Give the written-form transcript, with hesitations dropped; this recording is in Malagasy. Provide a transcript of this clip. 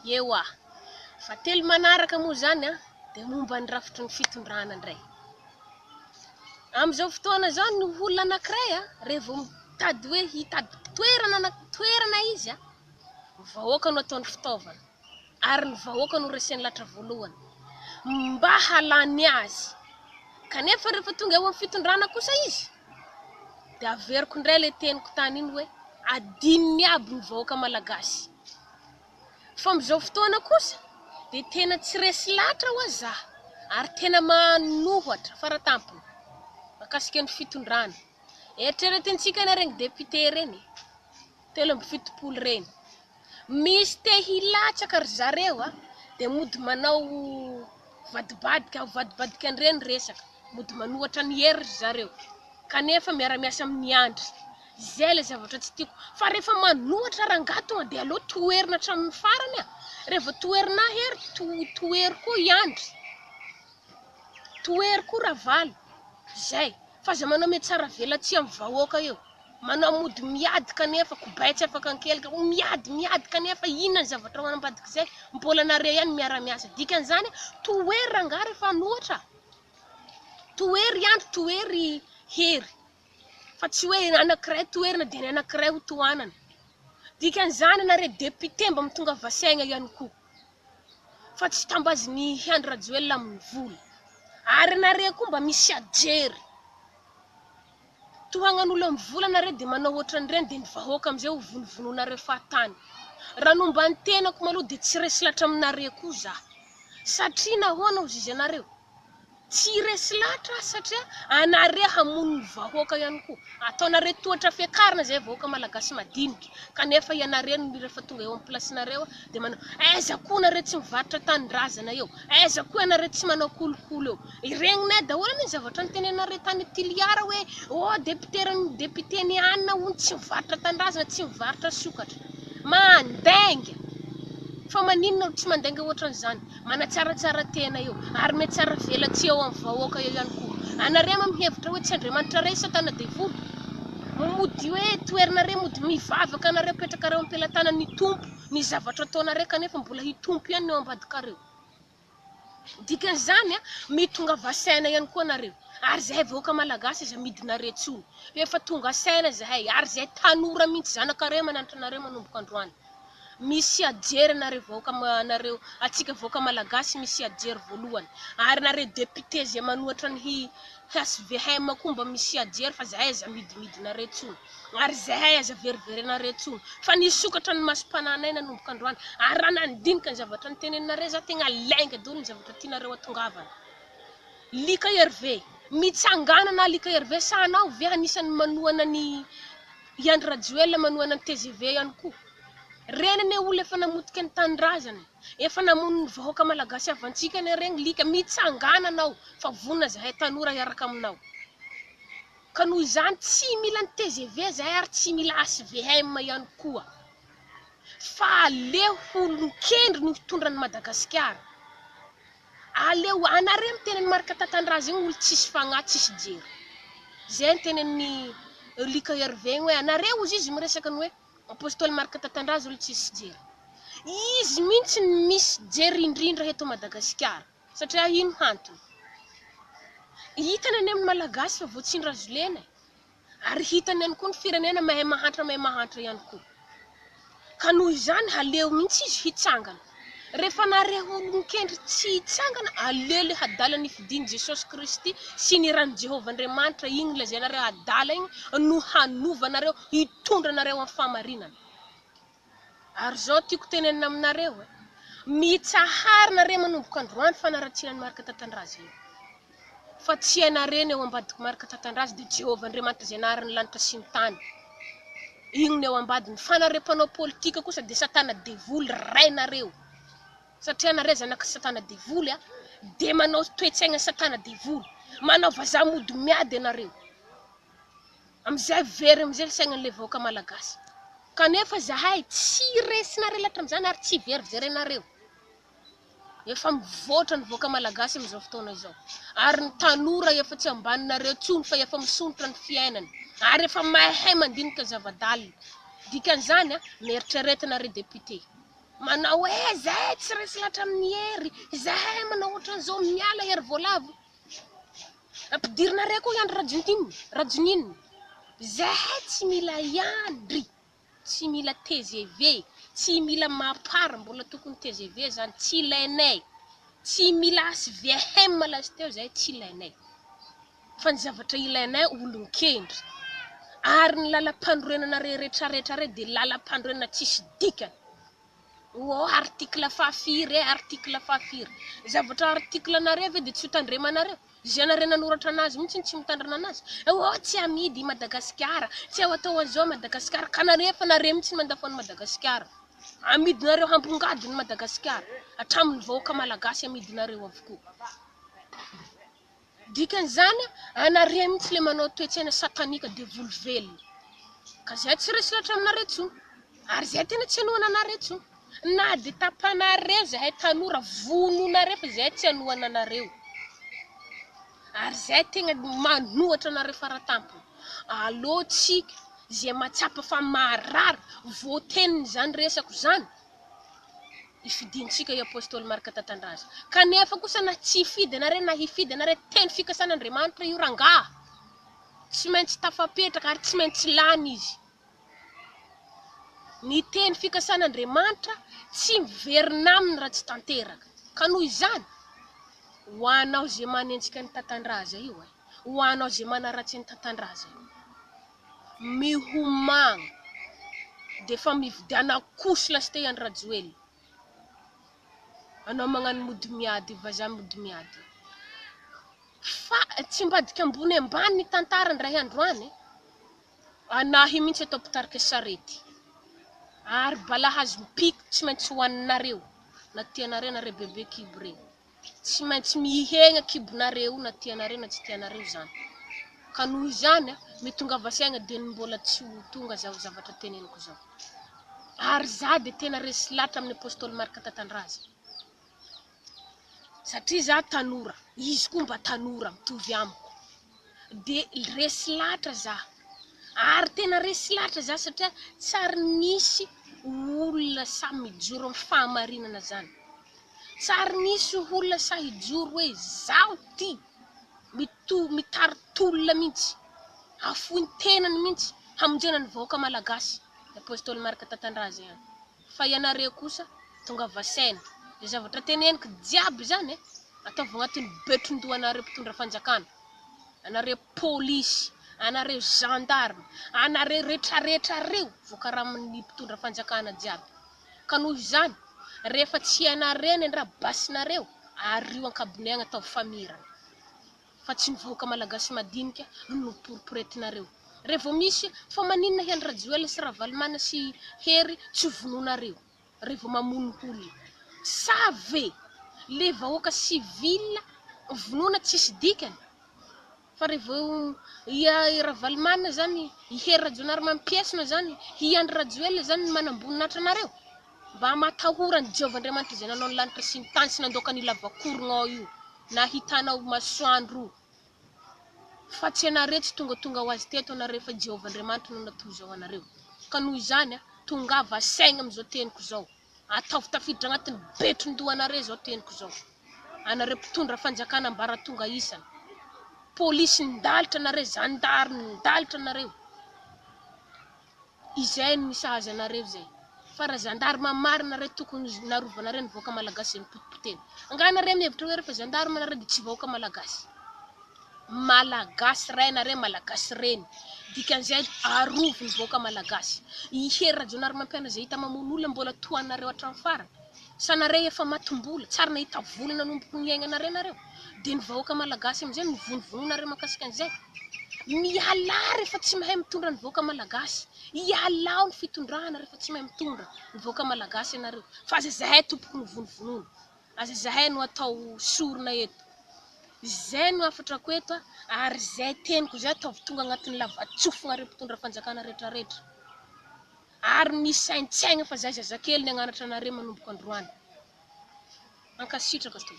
Ewa, fa telo manaraka moa zany dia momba ny rafitry ny fitondrana indray. Amin'izao fotoana zao ny olona anankiray rehefa mitady hoe hitady toerana izy ny vahoaka no ataony fitaovana ary ny vahoaka no reseny latra voalohany mba halany azy. Kanefa rehefa tonga eo amin'ny fitondrana kosa izy dia averiko indray le teniko tany iny hoe adininy aby ny vahoaka malagasy. Fa amin'izao fotoana kosa dia tena tsy resy latra ho aza ary tena manohatra faratampony makasika ny fitondrana. Eritreretintsika na regny député reny 17 reny misy te hilatsaka ry zareo dia mody manao vadibadika an'ireny resaka, mody manohatra ny hery zareo kanefa miara-miasa amin'ny andry. Zay le zavatra tsy tiako. Fa rehefa manohatra rangahy dia aleo toerina hatramin'ny farany rehefa toerina hery toery koa iandry, toery koa ravalo. Zay fa za manao mety tsara velatsia amin'ny vahoaka eo, manao mody miady kanefa kobaitsy afaka ankelika miady kanefa inona ny zavatra ho anambadika zay mbola nareo ihany miara-miasa. Dikan'izany toery rangahy rehefa anohatra, toery iandry, toery hery, fa tsy hoe anankiray toerina dia ny anankiray ho tohanana. Dikan'izany nareo député mba mitonga vasaigna ihany koa fa tsy tambaziny Andry Rajoelina amin'ny vola. Ary nareo koa mba misy ajery tohanan'olo amin'ny vola nareo dia manao ohatran'ireny dia ny vahoaka amin'izay ho vonovononareo fahatany. Raha no mba ny tenako maloha dia tsy resy latra aminareo koa za, satria nahoana ho zizy anareo tsy resy latra satria anareo hamono ny vahoaka ihany koa. Ataonareo tohatra fiakarana zay vahoaka malagasy madinika kanefa ianareo rehefa tonga eo amin'ny plasinareo dia manao aiza koa nareo tsy mivarotra tanindrazana eo, aiza koa ianareo tsy manao kolokolo eo. Iregnina daholo ny zavatra nitenenareo tany Tiliara hoe député ny anona hono tsy mivarotra tanindrazana, tsy mivarotra sokatra, mandainga. Fa maninona tsy mandainga ohatran'izany, manatsaratsara tena eo ary mety tsara velatsia eo amin'ny vahoaka eo ihany koa. Anareo mihevitra hoe tsy Andriamanitra ray satana devoly, mody hoe toerinareo mody mivavaka anareo petrakareo am-pelatana ny tompo ny zavatra ataonareo kanefa mbola hitompo ihany eo ambadikareo. Dikan'izany mitonga vasaina ihany koa nareo ary zahay vahoaka malagasy iza midinareo tsony efa tonga saina zahay ary zahay tanora mihitsy zanakareo mananatra nareo manomboka androany. Misy ajery nareo vahoaka nareo, atsika vahoaka malagasy misy ajery voalohany ary nareo député zay manohatra ny HSVM koa mba misy ajery fa zahay aza midinareo tsony ary zahay aza veriverenareo tsony fa nisokatra ny masom-pananay nanomboka androany ary raha nandinika ny zavatra niteneninareo za tena lainga daholo ny zavatra tianareo atongavana. Lika Hervé mitsanganana, Lika Hervé sa anao ve anisany manohana ny Andry Rajoelina, manohana ny TGV ihany koa. Reniny olona efa namotika ny tanindrazana, efa namono ny vahoaka malagasy avantsika ny regny Lika, mitsangana anao fa vonona zahay tanora hiaraka aminao. Ka noho izany tsy mila ny TGV zahay ary tsy mila HSVM ihany koa fa aleo olon-kendry no hitondra ny Madagasikara. Aleo anareo miteny marika tatandraza igny olo tsisy fagnahy tsisy jery. Zay tenen'ny Lika Hervé hoe anareo ozy izy miresaka ny hoe apôstôly marika tatandraza olo tsisy jery. Izy mihitsy misy jery indrindra eto Madagasikara satria ino antony? Hitany any amin'ny malagasy fa voatsindra azo lena ary hitany ihany koa ny firenena mahay mahantra ihany koa. Ka noho izany aleo mihitsy izy hitsangana. Rehefa nareo olon-kendry tsy hitsangana, aleo le hadala ny fidiny Jesosy Kristy sy ny ran'ny Jehovandriamanitra igny lazainareo hadala igny no hanovanareo hitondra nareo amin'ny famarinana. Ary zao tiako tenenina aminareo mitsahary nareo manomboka androany fanaratsiana ny marika tatandraza io. Fa tsy ianareo eo ambadika marika tatandraza dia Jehovandriamanitra zay naharin'ny lanitra sy ny tany igny no eo ambadiny. Fa nareo mpanao politika kosa dia satana devoly rainareo. Satria nareo zanaka satana devoly dia manao toetsaigna satana devoly, manao vazaha mody miady anareo. Amizay very amizay saignan' le vahoaka malagasy. Kanefa zahay tsy resinareo latra amizany ary tsy veriverenareo. Efa mivoatra ny vahoaka malagasy amizao fotoana izao ary ny tanora efa tsy ambaninareo tsony fa efa misontra ny fiainany ary efa mahay mandinika zavadalina. Dikan'izany mieritreretinareo député manao hoe zahay tsy resy latra amin'ny hery, zahay manao ohatran'izao miala hery voalavo. Ampidirinareo koa Andry Rajoelina, zahay tsy mila iandry, tsy mila TGV, tsy mila mapara, mbola tokony TGV zany tsy ilainay, tsy mila SVM malazy teo zahay tsy ilainay, fa ny zavatra ilainay olon-kendry, ary ny lalam-panorenana rehetrarehetra re de lalam-panorenana tsisy dikany. Article fahafiry article fahafiry, zavatra article nareo de tsy tandremanareo, zay nareo nanoratra anazy mihitsy tsy mitandrana anazy. Tsy amidy Madagasikara, tsy atao an'izao Madagasikara, ka nareo efa nareo mihitsy mandafon'ny Madagasikara. Amidinareo hambongadiny Madagasikara, hatramin'ny vahoaka malagasy amidinareo avokoa. Dikan'izany anareo mihitsy le manao toetsaina satanika de volovelona. Ka zay tsy resy latra aminareo tsony, ary zay tena tsy anohana anareo tsony. Na de tapanareo zahay tanora vononareo fa zahay tsy anohana anareo. Ary zay tegna manohatra anareo faratampony. Alôtsika zay matsapa fa marary voateniny zany resako zany. Ifidintsika i apôstôly Marika Tatandraza. Kanefa kosa na tsy hifidy anareo na hifidy anareo teny fikasan'Andriamanitra io rangaha. Tsy maintsy tafapetraka ary tsy maintsy lany izy. Ny teny fikasan'Andriamanitra tsy miverina aminy raha tsy tanteraka. Ka noho izany, ho anao zay manenjika ny Tatandraza io, ho anao zay manaratsy ny Tatandraza io, mihomagna de fa mividiana kosy lasite Andry Rajoelina. Anao magnano mody miady, vazaha mody miady. Fa tsy mbadika ambony ambany ny tantarany Ray Androany, anahy mihitsy atao mpitarika sarety. Ary balahazo mipiko tsy maintsy hoaninareo, na tianareo na re bebe kibo reo. Tsy maintsy mihegna kibonareo na tianareo na tsy tianareo zany. Ka noho izany mitonga vasaigna de mbola tsy ho tonga zao zavatra teneniko zao. Ary za de tena resy latra amin'ny apôstôly Marika Tatandraza. Satria za tanora, izy koa mba tanora mitovy amiko. De resy latra za. Ary tena resy latra za satria tsary nisy olona sa mijoro amin'ny fahamarinana zany. Tsary nisy olona sa hijoro hoe zaho ty mitarotolona mihitsy, afoiny tenany mihitsy hamonjena ny vahoaka malagasy. Apôstôly Marika Tatandraza ihany. Fa ianareo kosa tonga vasaina. Zay zavatra teneniko jiaby zany ataovy agnatin'ny betron-dohanareo mpitondra fanjakana. Anareo pôlisy, anareo gendarme, anareo rehetrarehetra reo voakaramin'ny mpitondra fanjakana jiaby. Ka noho izany, rehefa tsy ianareo ny raha basinareo, ary io ankabonegna atao famirana. Fa tsy ny vahoaka malagasy madinika no poriporetinareo. Rehefa misy fa maninona Andry Rajoelina sy Ravalomanana sy Hery tsy vononareo. Rehefa mamono olona. Save le vahoaka sivila vonona tsisy dikany. Fa rehefa i Ravalomanana zany, i Hery Rajaonarimampiesina zany, i Andry Rajoelina zany manamboninahitra anareo. Mba matahorany Jehovandriamanitra zay nanao ny lanitra sy ny tany sy nandoaka ny lavakoronao io, na hitanao masoandro. Fa tsy anareo tsy tonga ho azy teto anareo fa Jehovandriamanitra no natoy zao anareo. Ka noho izany tonga vasaigna am'izao teniko zao. Ataovy tafiditra agnatin'ny betron-dohanareo zao teniko zao. Anareo mpitondra fanjakana ambaratonga isana. Pôlisy ndalitra anareo, gendarme ndalitra anareo. Izay no misahaza anareo zay. Fa raha gendarme marina re tokony narovanareo ny vahoaka malagasy ny potipoteny. Anganareo mihevitra hoe rehefa gendarme nareo de tsy vahoaka malagasy. Malagasy ray nareo malagasy reny. Dikan'izay arovy ny vahoaka malagasy. I Hery Rajaonarimampianina zay hita mamono olona mbola toanareo hatramin'ny farany. Sanareo efa matombola, tsara nahita vola nanomboky ny aignanareo nareo. De ny vahoaka malagasy am'izay mivonivononareo makasika an'izay. Miala rehefa tsy mahay mitondra ny vahoaka malagasy. Ialao ny fitondrana rehefa tsy mahay mitondra ny vahoaka malagasy ianareo. Fa aza zahay tompoky ny vonovonono. Aza zahay no atao sorona eto. Zay no afatrako eto ary zay teniko zay ataovy tonga agnatin'ny lavatsofina mpitondra fanjakana rehetrarehetra. Ary misaintsaigna fa zay zazakely ny agnanatra anareo manomboka androany. Ankasitraka to.